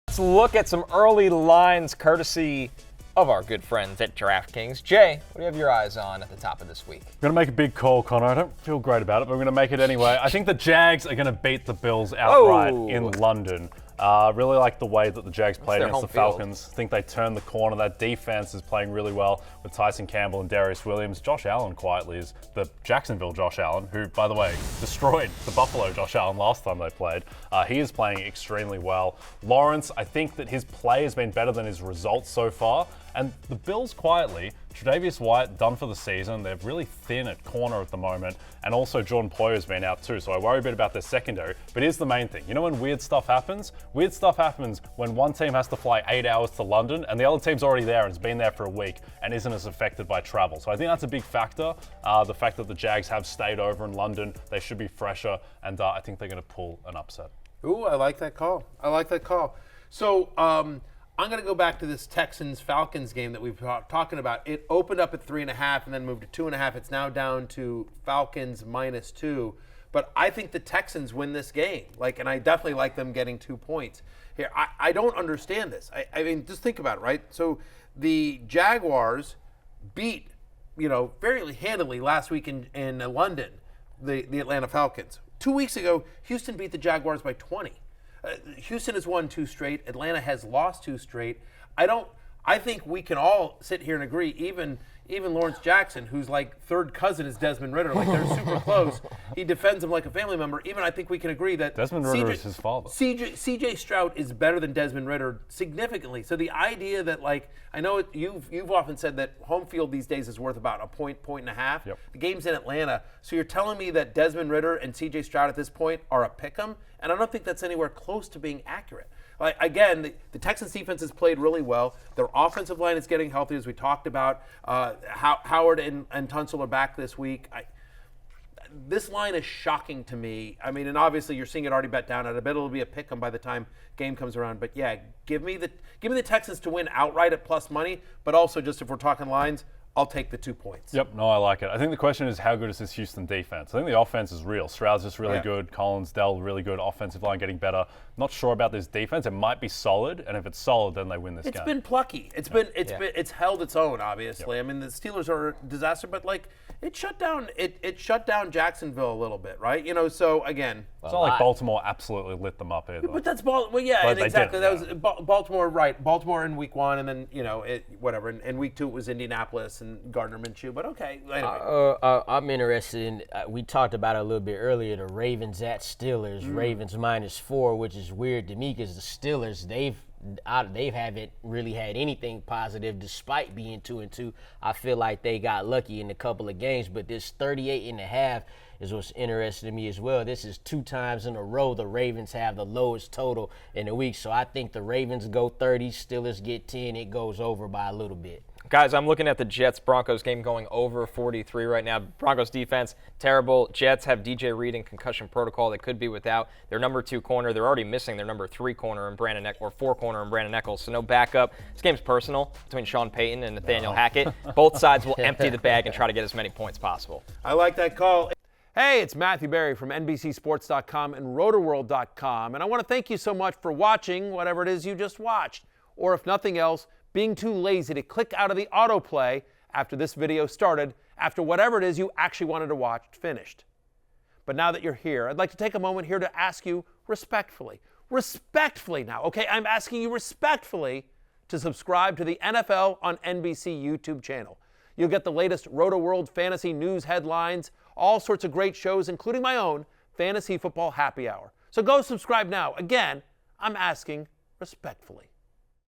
Let's look at some early lines courtesy of our good friends at DraftKings. Jay, what do you have your eyes on at the top of this week? I'm going to make a big call, Connor. I don't feel great about it, but I'm going to make it anyway. I think the Jags are going to beat the Bills outright in London. Really like the way that the Jags played against the Falcons. I think they turned the corner. That defense is playing really well with Tyson Campbell and Darius Williams. Josh Allen quietly is the Jacksonville Josh Allen, who, by the way, destroyed the Buffalo Josh Allen last time they played. He is playing extremely well. Lawrence, I think that his play has been better than his results so far. And the Bills quietly, Tre'Davious White done for the season. They're really thin at corner at the moment. And also Jordan Poyer's been out too. So I worry a bit about their secondary. But here's the main thing. You know when weird stuff happens? Weird stuff happens when one team has to fly 8 hours to London and the other team's already there and has been there for a week and isn't as affected by travel. So I think that's a big factor. The fact that the Jags have stayed over in London, they should be fresher. And I think they're going to pull an upset. Ooh, I like that call. So, I'm going to go back to this Texans-Falcons game that we've been talking about. It opened up at 3.5 and then moved to 2.5. It's now down to Falcons -2. But I think the Texans win this game. And I definitely like them getting 2 points. Here, I don't understand this. I mean, just think about it, right? So the Jaguars beat, very handily last week in London, the Atlanta Falcons. 2 weeks ago, Houston beat the Jaguars by 20. Houston has won 2 straight. Atlanta has lost 2 straight. I think we can all sit here and agree, even Lawrence Jackson, who's like third cousin is Desmond Ridder, they're super close. He defends him like a family member. Even I think we can agree that Desmond Ridder is his father. CJ Stroud is better than Desmond Ridder significantly. So the idea that I know you've often said that home field these days is worth about a point and a half. Yep. The game's in Atlanta. So you're telling me that Desmond Ridder and CJ Stroud at this point are a pick'em? And I don't think that's anywhere close to being accurate. Again, the Texans defense has played really well. Their offensive line is getting healthy, as we talked about. Howard and Tunsil are back this week. This line is shocking to me. I mean, and obviously you're seeing it already bet down. I bet it'll be a pick 'em by the time game comes around. But yeah, give me the Texans to win outright at plus money. But also, just if we're talking lines, I'll take the 2 points. Yep, no, I like it. I think the question is how good is this Houston defense? I think the offense is real. Stroud's just really good. Collins, Dell, really good. Offensive line getting better. Not sure about this defense. It might be solid, and if it's solid, then they win this game. It's been plucky. It's held its own, obviously. Yep. I mean, the Steelers are a disaster, but it shut down Jacksonville a little bit, right? So again, it's not like Baltimore absolutely lit them up either. But that's Baltimore. Well, yeah, and exactly. That was Baltimore, right? Baltimore in week 1, and then whatever. In week 2 it was Indianapolis and Gardner Minshew. But okay. Anyway. I'm interested in. We talked about it a little bit earlier. The Ravens at Steelers. Ravens -4, which is weird to me because the Steelers they haven't really had anything positive despite being 2-2. I feel like they got lucky in a couple of games, but this 38.5 is what's interesting to me as well. This is 2 times in a row the Ravens have the lowest total in the week. So I think the Ravens go 30, Steelers get 10. It goes over by a little bit. Guys, I'm looking at the Jets-Broncos game going over 43 right now. Broncos defense, terrible. Jets have DJ Reed in concussion protocol. They could be without their number 2 corner. They're already missing their number 3 corner in Brandon Echols, or 4 corner in Brandon Echols, so no backup. This game's personal between Sean Payton and Nathaniel Hackett. Both sides will empty the bag and try to get as many points possible. I like that call. Hey, it's Matthew Berry from NBCSports.com and RotorWorld.com, and I want to thank you so much for watching whatever it is you just watched, or if nothing else, being too lazy to click out of the autoplay after this video started, after whatever it is you actually wanted to watch finished. But now that you're here, I'd like to take a moment here to ask you respectfully now, okay? I'm asking you respectfully to subscribe to the NFL on NBC YouTube channel. You'll get the latest Roto-World fantasy news headlines, all sorts of great shows, including my own Fantasy Football Happy Hour. So go subscribe now. Again, I'm asking respectfully.